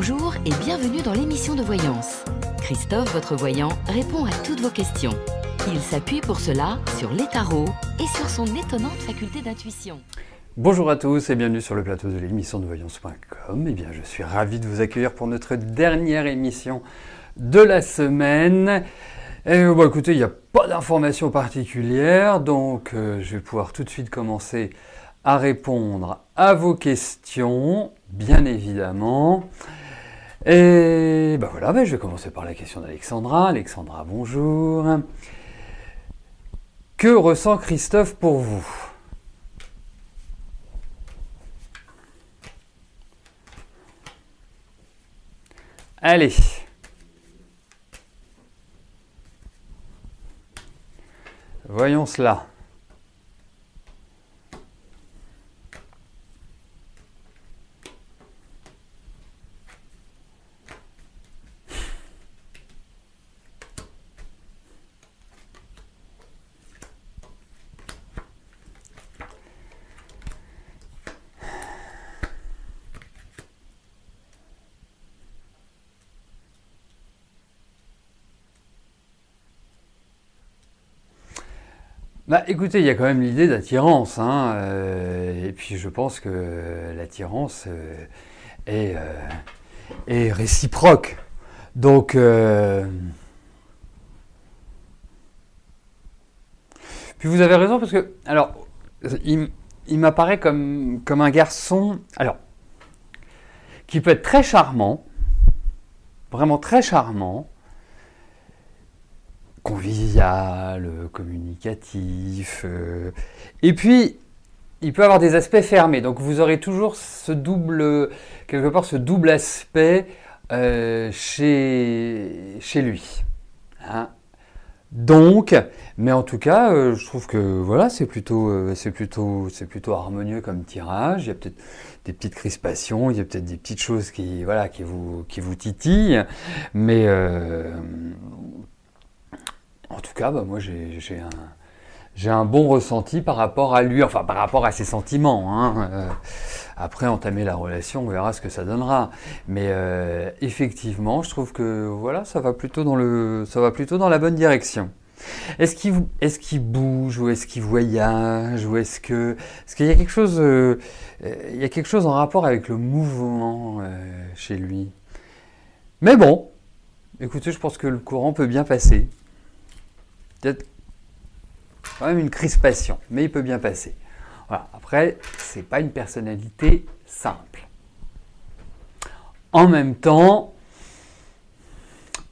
Bonjour et bienvenue dans l'émission de voyance. Christophe, votre voyant, répond à toutes vos questions. Il s'appuie pour cela sur les tarots et sur son étonnante faculté d'intuition. Bonjour à tous et bienvenue sur le plateau de l'émission de voyance.com. Eh bien, je suis ravi de vous accueillir pour notre dernière émission de la semaine. Écoutez, il n'y a pas d'informations particulières, donc je vais pouvoir tout de suite commencer à répondre à vos questions, bien évidemment. Et voilà, je vais commencer par la question d'Alexandra. Alexandra, bonjour. Que ressent Christophe pour vous ? Allez. Voyons cela. Écoutez, il y a quand même l'idée d'attirance, et puis je pense que l'attirance est réciproque. Donc, puis vous avez raison parce que, alors, il m'apparaît comme un garçon, alors, qui peut être très charmant, vraiment très charmant, convivial, communicatif, et puis il peut avoir des aspects fermés, donc vous aurez toujours ce double aspect chez lui. Donc, mais en tout cas, je trouve que voilà, c'est plutôt harmonieux comme tirage. Il y a peut-être des petites crispations, il y a peut-être des petites choses qui vous titillent, mais en tout cas, moi j'ai un bon ressenti par rapport à lui, enfin par rapport à ses sentiments. Après, entamer la relation, on verra ce que ça donnera. Mais effectivement, je trouve que voilà, ça va plutôt dans la bonne direction. Est-ce qu'il bouge ou est-ce qu'il voyage ou est-ce qu'il y a quelque chose en rapport avec le mouvement chez lui. Mais bon, écoutez, je pense que le courant peut bien passer. Peut-être quand même une crispation, mais il peut bien passer. Voilà. Après, c'est pas une personnalité simple. En même temps,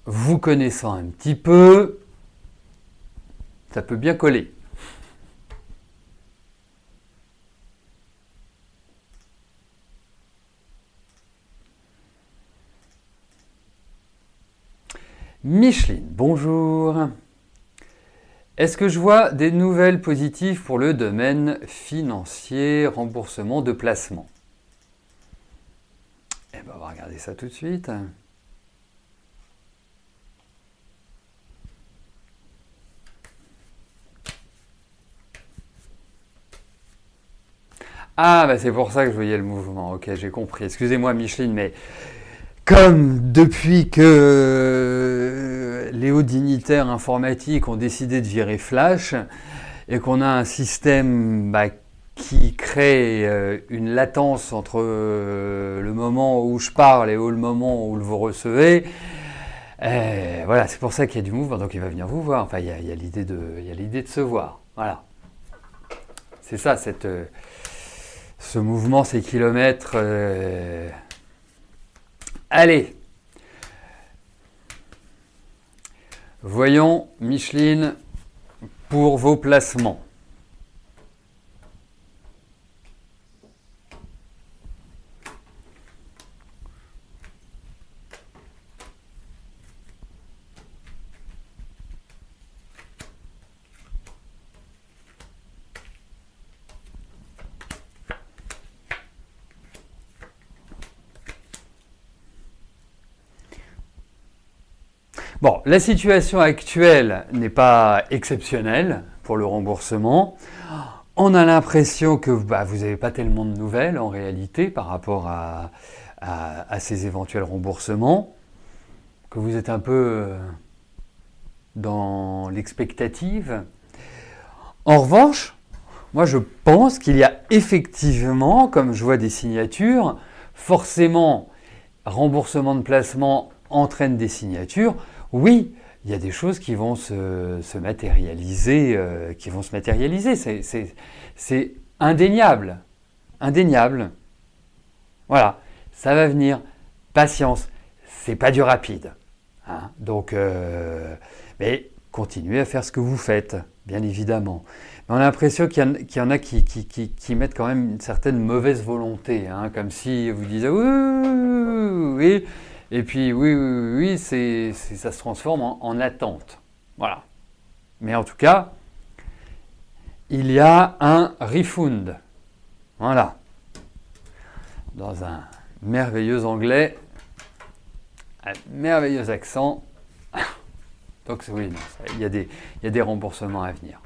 vous connaissant un petit peu, ça peut bien coller. Micheline, bonjour. Est-ce que je vois des nouvelles positives pour le domaine financier, remboursement de placement ? On va regarder ça tout de suite. C'est pour ça que je voyais le mouvement. Ok, j'ai compris. Excusez-moi Micheline, mais comme depuis que les hauts dignitaires informatiques ont décidé de virer Flash et qu'on a un système qui crée une latence entre le moment où je parle et le moment où vous recevez, voilà, c'est pour ça qu'il y a du mouvement, donc il va venir vous voir. Enfin, il y a l'idée de se voir. Voilà. C'est ça, ce mouvement, ces kilomètres. Allez. Voyons, Micheline, pour vos placements. Bon, la situation actuelle n'est pas exceptionnelle pour le remboursement. On a l'impression que vous n'avez pas tellement de nouvelles en réalité par rapport à ces éventuels remboursements, que vous êtes un peu dans l'expectative. En revanche, moi je pense qu'il y a effectivement, comme je vois des signatures, forcément remboursement de placement entraîne des signatures. Oui, il y a des choses qui vont se matérialiser, c'est indéniable, indéniable. Voilà, ça va venir. Patience, c'est pas du rapide. Hein. Donc, mais continuez à faire ce que vous faites, bien évidemment. Mais on a l'impression qu'il y en a qui mettent quand même une certaine mauvaise volonté, hein, comme si vous disiez oui, oui, et puis oui, ça se transforme en attente. Voilà. Mais en tout cas, il y a un refund. Voilà. Dans un merveilleux anglais, un merveilleux accent. Donc oui, il y a des remboursements à venir.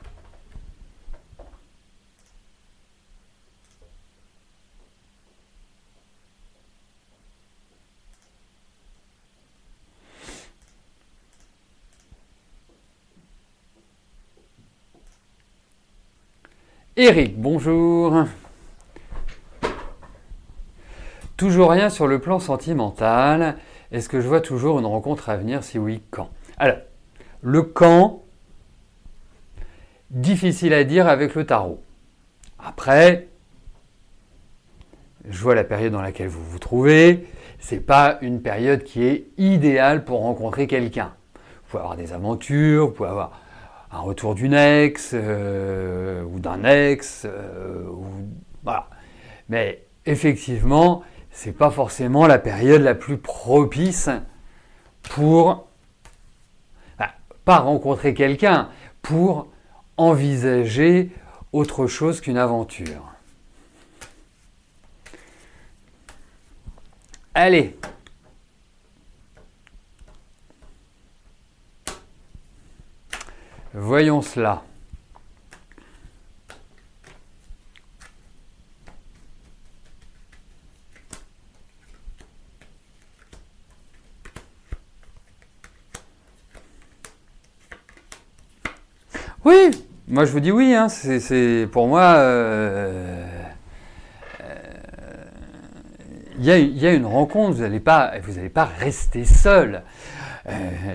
Eric, bonjour. Toujours rien sur le plan sentimental. Est-ce que je vois toujours une rencontre à venir? Si oui, quand? Alors, le quand, difficile à dire avec le tarot. Après, je vois la période dans laquelle vous vous trouvez. C'est pas une période qui est idéale pour rencontrer quelqu'un. Vous pouvez avoir des aventures, vous pouvez avoir un retour d'une ex ou d'un ex, voilà. Mais effectivement, c'est pas forcément la période la plus propice pour pas rencontrer quelqu'un, pour envisager autre chose qu'une aventure. Allez. Voyons cela. Oui, moi je vous dis oui, hein, c'est pour moi, il y a une rencontre, vous n'allez pas rester seul.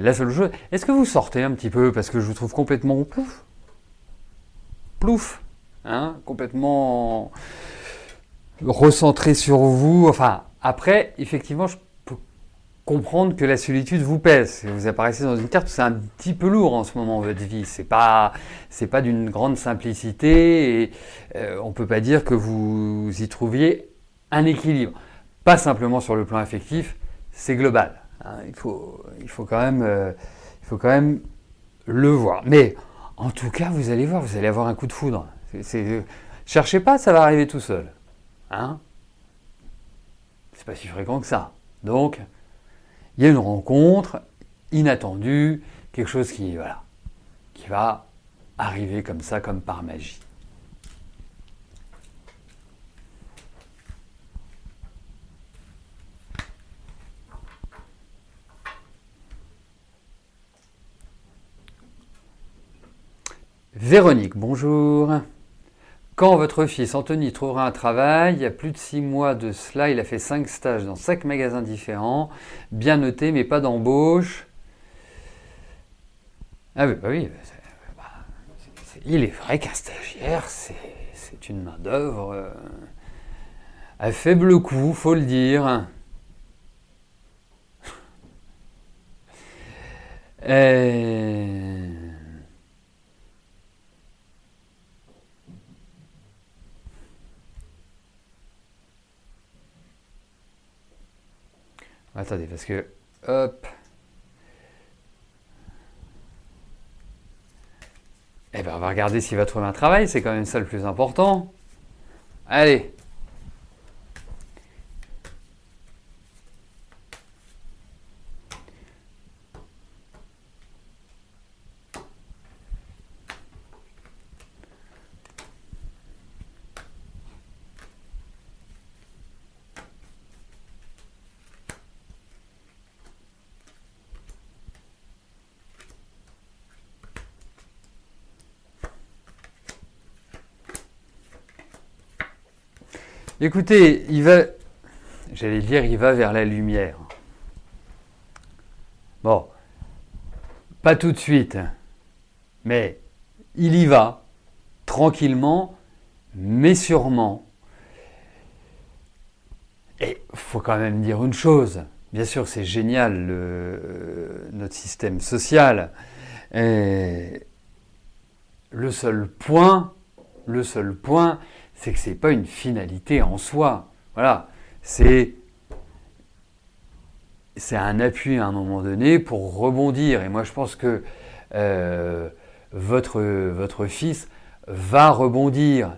La seule chose, est-ce que vous sortez un petit peu parce que je vous trouve complètement plouf, hein, complètement recentré sur vous. Enfin, après, effectivement, je peux comprendre que la solitude vous pèse. Vous apparaissez dans une carte, c'est un petit peu lourd en ce moment votre vie. C'est pas d'une grande simplicité et on peut pas dire que vous y trouviez un équilibre. Pas simplement sur le plan affectif, c'est global. Hein, il faut quand même le voir. Mais en tout cas, vous allez voir, vous allez avoir un coup de foudre. Cherchez pas, ça va arriver tout seul. Hein, c'est pas si fréquent que ça. Donc, il y a une rencontre inattendue, quelque chose qui va arriver comme ça, comme par magie. Véronique, bonjour. Quand votre fils Anthony trouvera un travail, il y a plus de 6 mois de cela, il a fait 5 stages dans 5 magasins différents, bien notés, mais pas d'embauche. Ah oui, il est vrai qu'un stagiaire, c'est une main-d'œuvre à faible coût, faut le dire. Attendez, parce que, hop. Eh bien, on va regarder s'il va trouver un travail, c'est quand même ça le plus important. Allez. Écoutez, il va, j'allais dire, il va vers la lumière. Bon, pas tout de suite, mais il y va, tranquillement, mais sûrement. Et il faut quand même dire une chose. Bien sûr, c'est génial, notre système social. Et le seul point, c'est que ce n'est pas une finalité en soi. Voilà, c'est un appui à un moment donné pour rebondir. Et moi, je pense que votre fils va rebondir.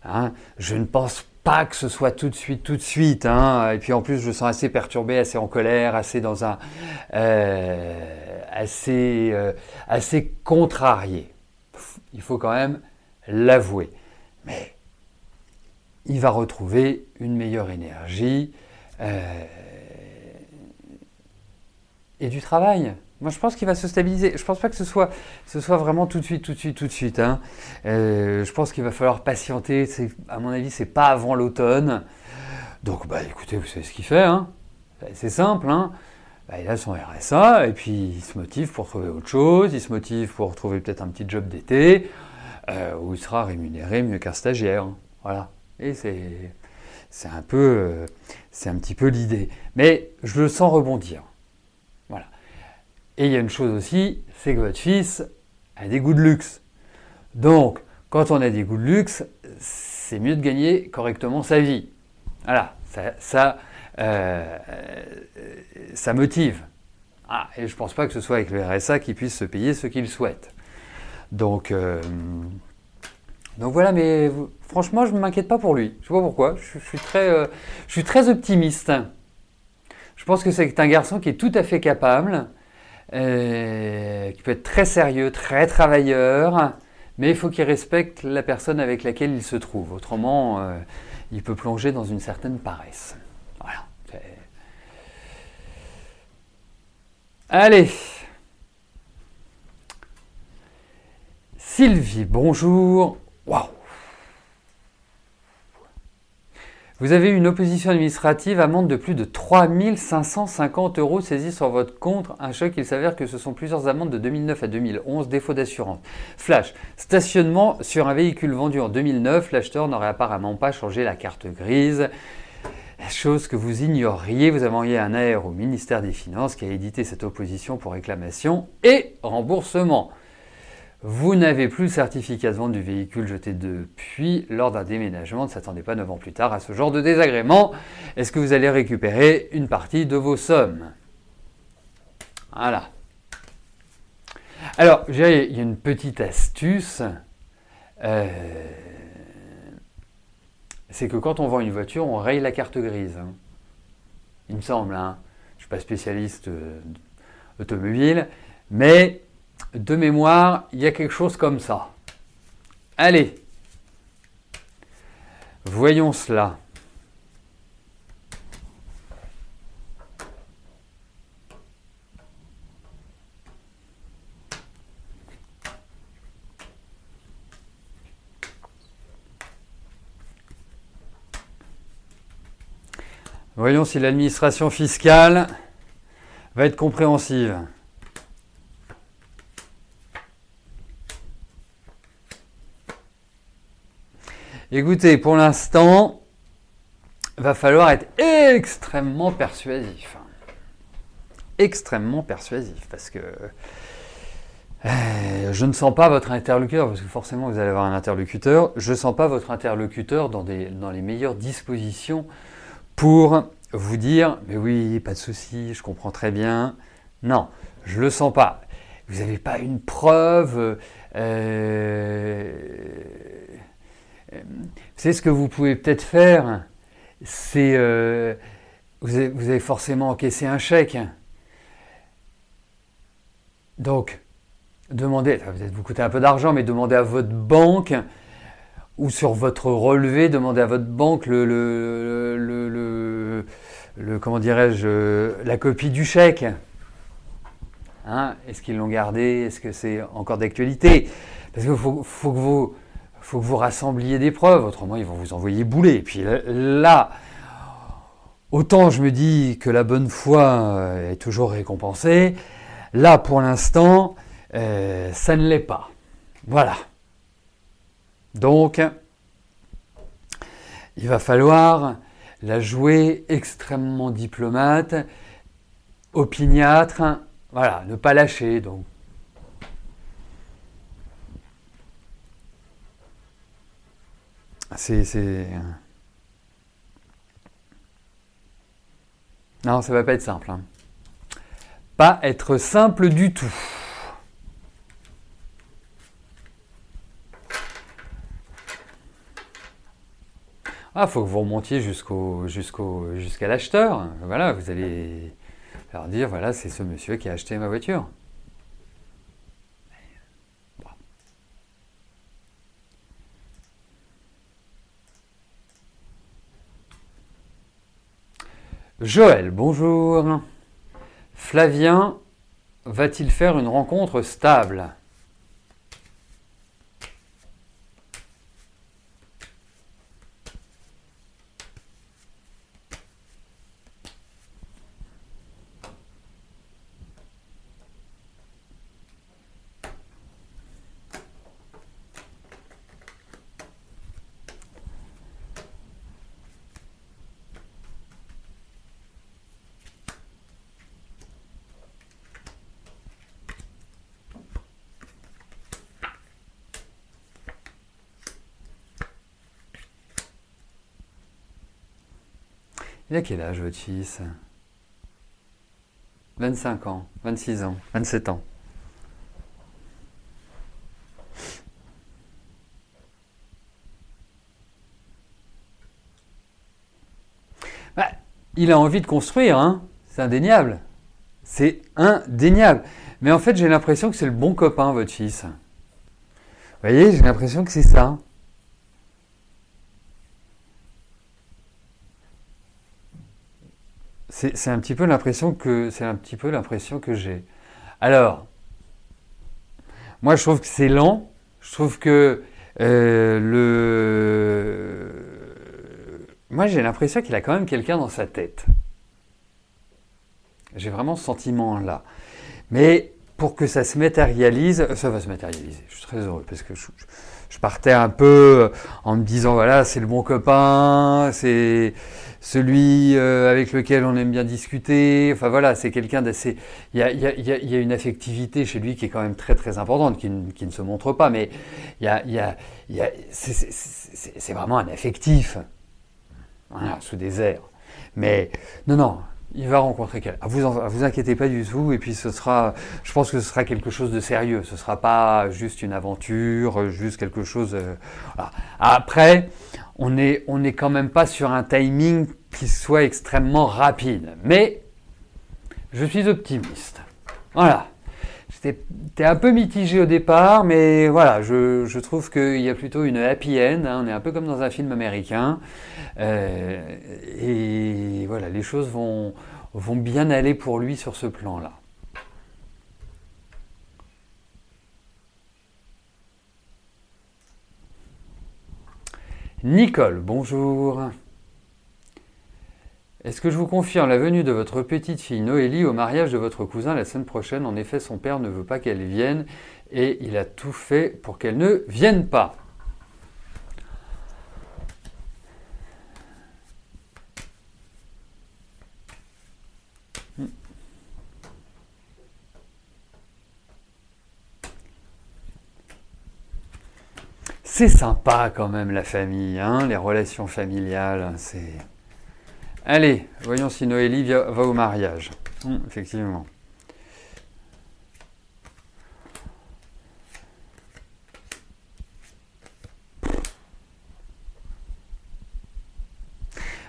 Hein. Je ne pense pas que ce soit tout de suite. Hein. Et puis en plus, je le sens assez perturbé, assez en colère, assez dans un... assez contrarié. Il faut quand même l'avouer. Mais il va retrouver une meilleure énergie et du travail. Moi, je pense qu'il va se stabiliser. Je ne pense pas que ce soit vraiment tout de suite. Hein. Je pense qu'il va falloir patienter. À mon avis, c'est pas avant l'automne. Donc, écoutez, vous savez ce qu'il fait. Hein. C'est simple. Hein. Il a son RSA et puis il se motive pour trouver autre chose. Il se motive pour trouver peut-être un petit job d'été où il sera rémunéré mieux qu'un stagiaire. Hein. Voilà. Et c'est un petit peu l'idée. Mais je le sens rebondir. Voilà. Et il y a une chose aussi, c'est que votre fils a des goûts de luxe. Donc, quand on a des goûts de luxe, c'est mieux de gagner correctement sa vie. Voilà, ça motive. Ah, et je ne pense pas que ce soit avec le RSA qu'il puisse se payer ce qu'il souhaite. Donc voilà, mais franchement, je ne m'inquiète pas pour lui. Je ne sais pas pourquoi, je suis très optimiste. Je pense que c'est un garçon qui est tout à fait capable, qui peut être très sérieux, très travailleur, mais il faut qu'il respecte la personne avec laquelle il se trouve. Autrement, il peut plonger dans une certaine paresse. Voilà. Allez. Sylvie, bonjour. Waouh. Vous avez eu une opposition administrative, amende de plus de 3 550 € saisie sur votre compte. Un choc, il s'avère que ce sont plusieurs amendes de 2009 à 2011, défaut d'assurance. Flash, stationnement sur un véhicule vendu en 2009, l'acheteur n'aurait apparemment pas changé la carte grise. Chose que vous ignoriez, vous avez envoyé un AR au ministère des Finances qui a édité cette opposition pour réclamation et remboursement. Vous n'avez plus le certificat de vente du véhicule jeté depuis lors d'un déménagement. Ne s'attendez pas 9 ans plus tard à ce genre de désagrément. Est-ce que vous allez récupérer une partie de vos sommes? Voilà. Alors, il y a une petite astuce. C'est que quand on vend une voiture, on raye la carte grise. Hein. Il me semble. Hein. Je ne suis pas spécialiste automobile, mais... de mémoire, il y a quelque chose comme ça. Allez, voyons cela. Voyons si l'administration fiscale va être compréhensive. Écoutez, pour l'instant, il va falloir être extrêmement persuasif. Extrêmement persuasif, parce que je ne sens pas votre interlocuteur, parce que forcément vous allez avoir un interlocuteur, je ne sens pas votre interlocuteur dans les meilleures dispositions pour vous dire « mais oui, pas de souci, je comprends très bien ». Non, je ne le sens pas. Vous n'avez pas une preuve... Vous savez ce que vous pouvez peut-être faire, c'est vous avez forcément encaissé un chèque. Donc, demandez, ça va peut-être vous coûter un peu d'argent, mais demandez à votre banque ou sur votre relevé, demandez à votre banque comment dirais-je, la copie du chèque. Hein, est-ce qu'ils l'ont gardé? Est-ce que c'est encore d'actualité? Parce qu'il faut faut que vous rassembliez des preuves, autrement ils vont vous envoyer bouler. Et puis là, autant je me dis que la bonne foi est toujours récompensée, là pour l'instant, ça ne l'est pas. Voilà. Donc, il va falloir la jouer extrêmement diplomate, opiniâtre, voilà, ne pas lâcher. Donc. Non, ça va pas être simple. Hein. Pas être simple du tout. Ah, faut que vous remontiez jusqu'à l'acheteur. Voilà, vous allez leur dire, voilà, c'est ce monsieur qui a acheté ma voiture. Joël, bonjour. Flavien va-t-il faire une rencontre stable ? Il a quel âge votre fils ? 25 ans, 26 ans, 27 ans. Bah, il a envie de construire, hein ? C'est indéniable. C'est indéniable. Mais en fait, j'ai l'impression que c'est le bon copain, votre fils. Vous voyez, j'ai l'impression que c'est ça. C'est un petit peu l'impression que j'ai. Alors, moi je trouve que c'est lent. Je trouve que moi j'ai l'impression qu'il a quand même quelqu'un dans sa tête. J'ai vraiment ce sentiment-là. Mais pour que ça se matérialise, ça va se matérialiser. Je suis très heureux parce que je partais un peu en me disant voilà, c'est le bon copain, c'est celui avec lequel on aime bien discuter. Enfin voilà, c'est quelqu'un d'assez. Il y a une affectivité chez lui qui est quand même très très importante, qui ne se montre pas, mais c'est vraiment un affectif. Voilà, sous des airs. Mais non. Il va rencontrer quelqu'un. Vous inquiétez pas du tout. Et puis je pense que ce sera quelque chose de sérieux. Ce sera pas juste une aventure, juste quelque chose. Voilà. Après, on n'est quand même pas sur un timing qui soit extrêmement rapide. Mais je suis optimiste. Voilà. J'étais un peu mitigé au départ, mais voilà, je trouve qu'il y a plutôt une happy end. Hein, on est un peu comme dans un film américain. Et voilà, les choses vont bien aller pour lui sur ce plan-là. Nicole, bonjour. Est-ce que je vous confirme la venue de votre petite fille Noélie au mariage de votre cousin la semaine prochaine ? En effet, son père ne veut pas qu'elle vienne et il a tout fait pour qu'elle ne vienne pas. C'est sympa quand même la famille, hein, les relations familiales, c'est... Allez, voyons si Noélie va au mariage. Effectivement.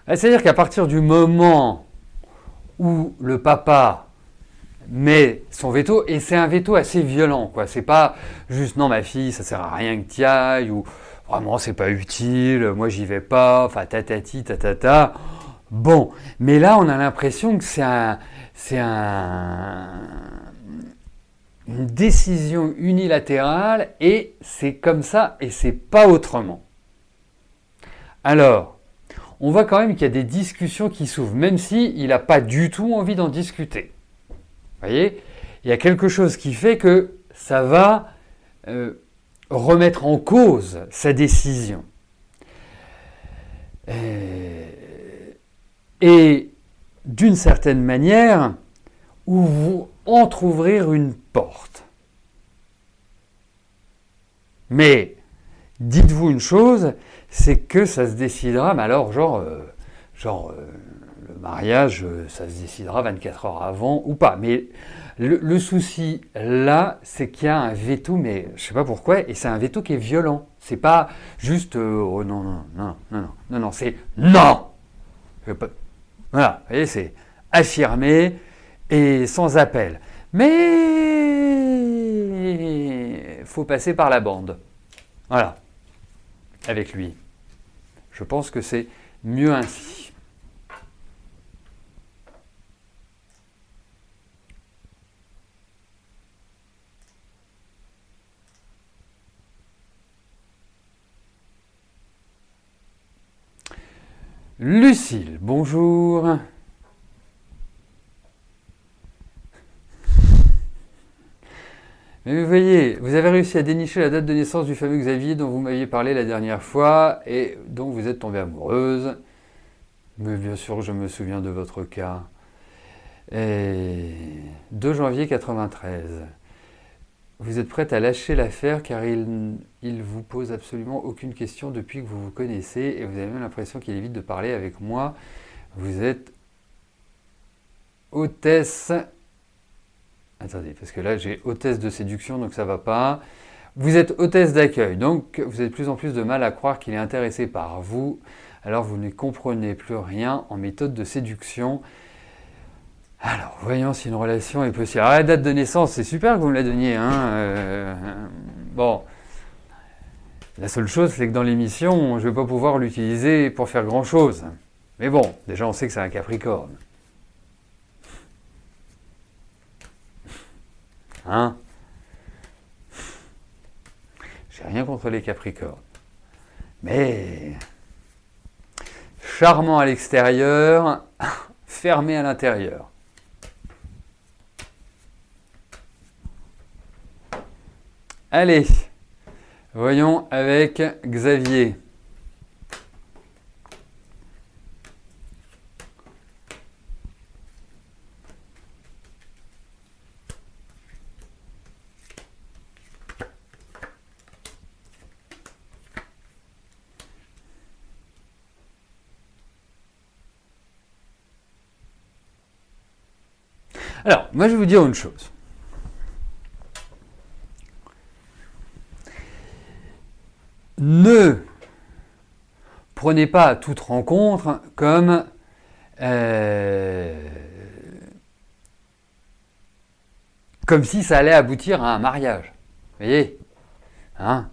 C'est-à-dire qu'à partir du moment où le papa met son veto, et c'est un veto assez violent, quoi. C'est pas juste non ma fille, ça sert à rien que tu ailles, ou vraiment c'est pas utile, moi j'y vais pas, enfin tatati tatata. Bon, mais là on a l'impression que c'est un une décision unilatérale et c'est comme ça et c'est pas autrement. Alors, on voit quand même qu'il y a des discussions qui s'ouvrent, même s'il n'a pas du tout envie d'en discuter. Vous voyez, il y a quelque chose qui fait que ça va remettre en cause sa décision. Et d'une certaine manière, vous entrouvrir une porte. Mais dites-vous une chose, c'est que ça se décidera, mais alors le mariage, ça se décidera 24 heures avant ou pas. Mais le souci là, c'est qu'il y a un veto, mais je ne sais pas pourquoi, et c'est un veto qui est violent. C'est pas juste oh non, c'est non. Voilà, vous voyez, c'est affirmé et sans appel. Mais il faut passer par la bande. Voilà, avec lui. Je pense que c'est mieux ainsi. Lucille, bonjour. Mais vous voyez, vous avez réussi à dénicher la date de naissance du fameux Xavier dont vous m'aviez parlé la dernière fois et dont vous êtes tombée amoureuse. Mais bien sûr, je me souviens de votre cas. Et 2 janvier 93. Vous êtes prête à lâcher l'affaire car il vous pose absolument aucune question depuis que vous vous connaissez et vous avez même l'impression qu'il évite de parler avec moi. Vous êtes hôtesse. Attendez, parce que là j'ai hôtesse de séduction donc ça va pas. Vous êtes hôtesse d'accueil donc vous avez de plus en plus de mal à croire qu'il est intéressé par vous. Alors vous ne comprenez plus rien en méthode de séduction. Alors, voyons si une relation est possible. Alors, la date de naissance, c'est super que vous me la donniez. Bon, la seule chose, c'est que dans l'émission, je ne vais pas pouvoir l'utiliser pour faire grand-chose. Mais bon, déjà, on sait que c'est un Capricorne. Hein? J'ai rien contre les Capricornes. Mais charmant à l'extérieur, fermé à l'intérieur. Allez, voyons avec Xavier. Alors, moi je vais vous dire une chose. Ne prenez pas toute rencontre comme si ça allait aboutir à un mariage. Vous voyez, hein?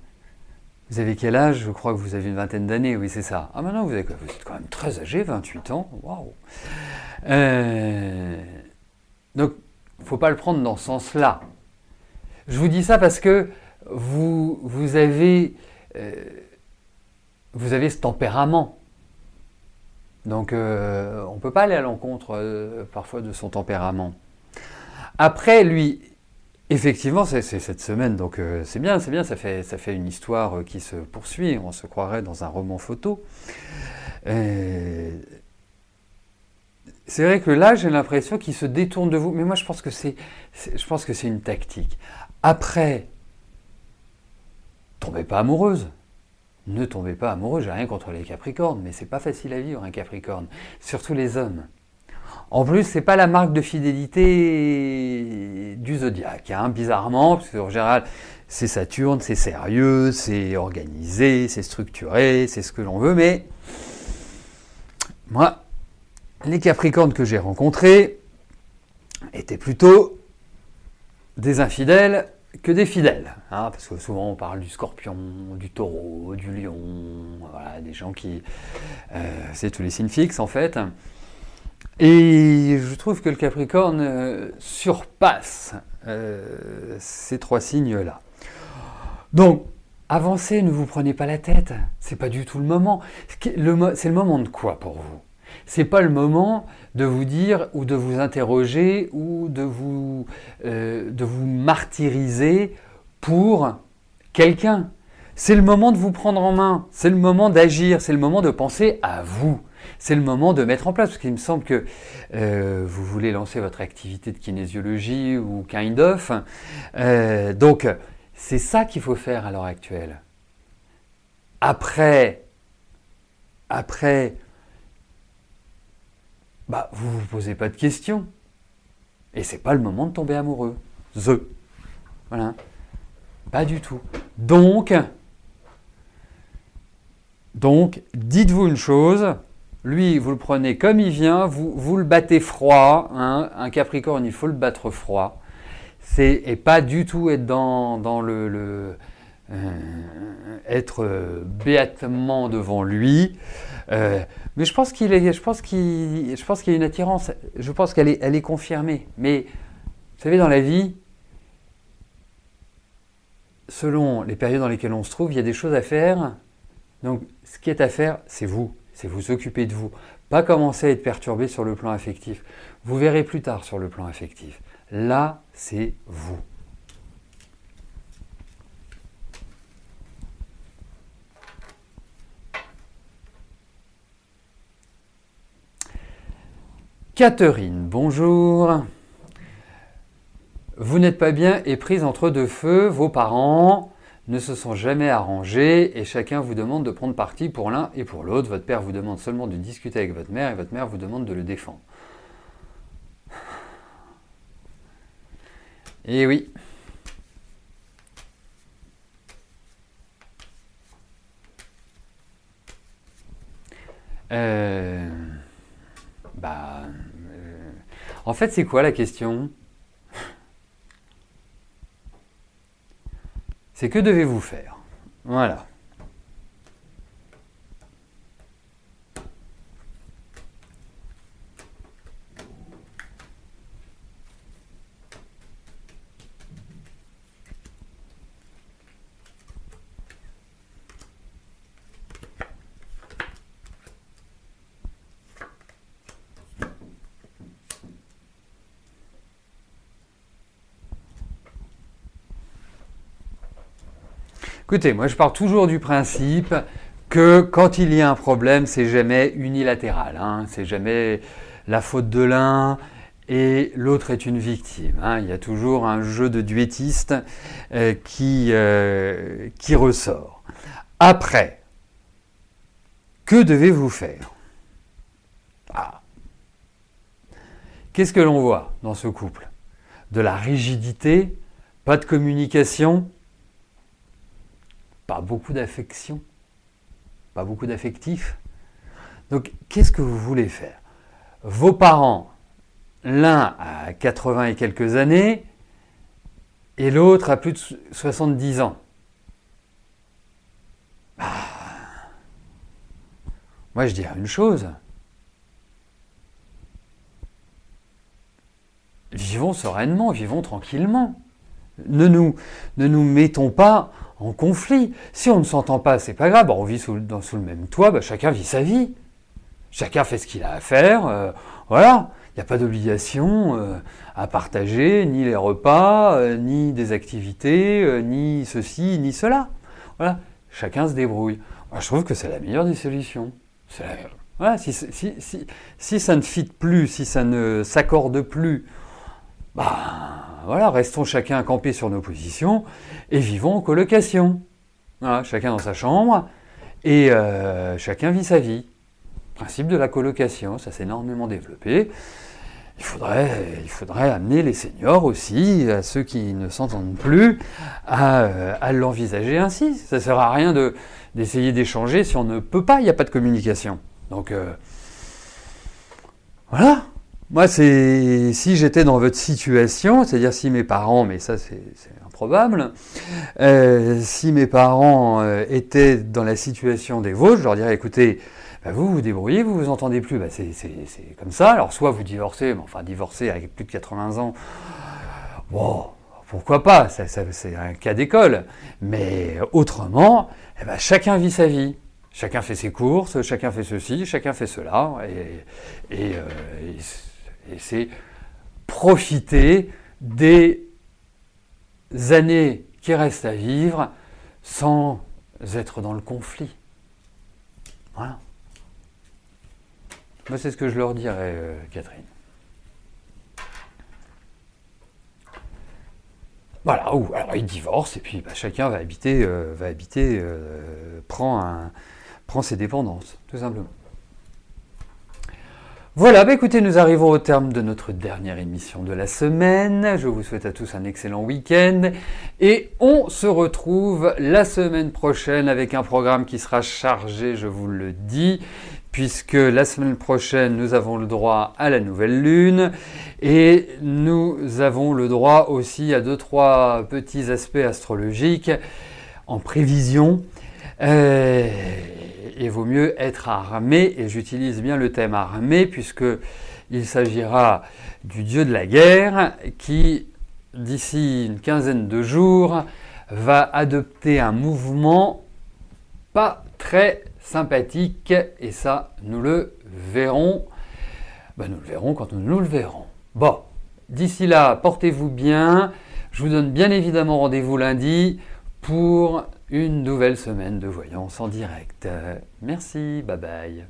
Vous avez quel âge? Je crois que vous avez une vingtaine d'années, oui c'est ça. Ah maintenant vous êtes quand même très âgé, 28 ans, waouh. Donc, il ne faut pas le prendre dans ce sens-là. Je vous dis ça parce que vous avez ce tempérament. Donc, on ne peut pas aller à l'encontre parfois de son tempérament. Après, lui, effectivement, c'est cette semaine, donc c'est bien, ça fait une histoire qui se poursuit. On se croirait dans un roman photo. C'est vrai que là, j'ai l'impression qu'il se détourne de vous. Mais moi, je pense que c'est une tactique. Après, tombez pas amoureuse. Ne tombez pas amoureux. J'ai rien contre les Capricornes, mais c'est pas facile à vivre un Capricorne. Surtout les hommes. En plus, c'est pas la marque de fidélité du zodiaque, hein, bizarrement, parce qu'en général, c'est Saturne, c'est sérieux, c'est organisé, c'est structuré, c'est ce que l'on veut. Mais moi, les Capricornes que j'ai rencontrés étaient plutôt des infidèles que des fidèles. Hein, parce que souvent on parle du Scorpion, du Taureau, du Lion, voilà, des gens qui... c'est tous les signes fixes en fait. Et je trouve que le Capricorne surpasse ces trois signes-là. Donc, avancez, ne vous prenez pas la tête. C'est pas du tout le moment. C'est le moment de quoi pour vous? C'est pas le moment de vous dire ou de vous interroger ou de vous martyriser pour quelqu'un. C'est le moment de vous prendre en main, c'est le moment d'agir, c'est le moment de penser à vous. C'est le moment de mettre en place, parce qu'il me semble que vous voulez lancer votre activité de kinésiologie ou kind of. Donc, c'est ça qu'il faut faire à l'heure actuelle. Après, bah, vous ne vous posez pas de questions. Et c'est pas le moment de tomber amoureux. Voilà. Pas du tout. Donc, dites-vous une chose, lui, vous le prenez comme il vient, vous le battez froid, hein. Un Capricorne, il faut le battre froid, et pas du tout être dans être béatement devant lui. Mais je pense qu'il y a une attirance, je pense qu'elle est confirmée. Mais vous savez, dans la vie, selon les périodes dans lesquelles on se trouve, il y a des choses à faire. Donc, ce qui est à faire, c'est vous occuper de vous. Pas commencer à être perturbé sur le plan affectif. Vous verrez plus tard sur le plan affectif. Là, c'est vous. Catherine, bonjour. Vous n'êtes pas bien et prise entre deux feux, vos parents ne se sont jamais arrangés et chacun vous demande de prendre parti pour l'un et pour l'autre. Votre père vous demande seulement de discuter avec votre mère et votre mère vous demande de le défendre. Et oui. En fait, c'est quoi la question? C'est que devez-vous faire? Voilà. Écoutez, moi je pars toujours du principe que quand il y a un problème, c'est jamais unilatéral, hein. C'est jamais la faute de l'un et l'autre est une victime, hein. Il y a toujours un jeu de duettiste qui ressort. Après, que devez-vous faire? Qu'est-ce que l'on voit dans ce couple? De la rigidité, pas de communication, pas beaucoup d'affection, pas beaucoup d'affectif. Donc, qu'est-ce que vous voulez faire? Vos parents, l'un a 80 et quelques années, et l'autre a plus de 70 ans. Moi, je dirais une chose. Vivons sereinement, vivons tranquillement. Ne nous mettons pas en conflit. Si on ne s'entend pas, c'est pas grave. On vit sous le même toit, chacun vit sa vie. Chacun fait ce qu'il a à faire. Voilà. Il n'y a pas d'obligation à partager, ni les repas, ni des activités, ni ceci, ni cela. Voilà. Chacun se débrouille. Moi, je trouve que c'est la meilleure des solutions. Voilà. Si ça ne fit plus, si ça ne s'accorde plus, voilà, restons chacun campés sur nos positions et vivons en colocation. Voilà, chacun dans sa chambre et chacun vit sa vie. Principe de la colocation, ça s'est énormément développé. Il faudrait amener les seniors aussi, à ceux qui ne s'entendent plus, à l'envisager ainsi. Ça ne sert à rien d'essayer d'échanger si on ne peut pas, il n'y a pas de communication. Donc voilà. Moi, si j'étais dans votre situation, c'est-à-dire si mes parents, mais ça c'est improbable, si mes parents étaient dans la situation des vôtres, je leur dirais, écoutez, bah vous vous débrouillez, vous vous entendez plus, bah c'est comme ça. Alors soit vous divorcez, mais enfin divorcer avec plus de 80 ans, bon, pourquoi pas, c'est un cas d'école. Mais autrement, eh ben, chacun vit sa vie. Chacun fait ses courses, chacun fait ceci, chacun fait cela. Et c'est profiter des années qui restent à vivre sans être dans le conflit. Voilà. Moi, c'est ce que je leur dirais, Catherine. Voilà, alors ils divorcent et puis bah, chacun va habiter, prend ses dépendances, tout simplement. Voilà, bah écoutez, nous arrivons au terme de notre dernière émission de la semaine. Je vous souhaite à tous un excellent week-end et on se retrouve la semaine prochaine avec un programme qui sera chargé, je vous le dis, puisque la semaine prochaine, nous avons le droit à la nouvelle lune et nous avons le droit aussi à 2-3 petits aspects astrologiques en prévision. Il vaut mieux être armé, et j'utilise bien le thème armé, puisqu'il s'agira du dieu de la guerre qui, d'ici une quinzaine de jours, va adopter un mouvement pas très sympathique, et ça, nous le verrons. Ben, nous le verrons quand nous le verrons. Bon, d'ici là, portez-vous bien. Je vous donne bien évidemment rendez-vous lundi pour une nouvelle semaine de voyance en direct. Merci, bye bye.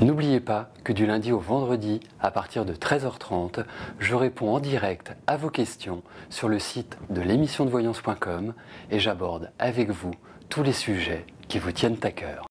N'oubliez pas que du lundi au vendredi, à partir de 13h30, je réponds en direct à vos questions sur le site de l'émissiondevoyance.com et j'aborde avec vous tous les sujets qui vous tiennent à cœur.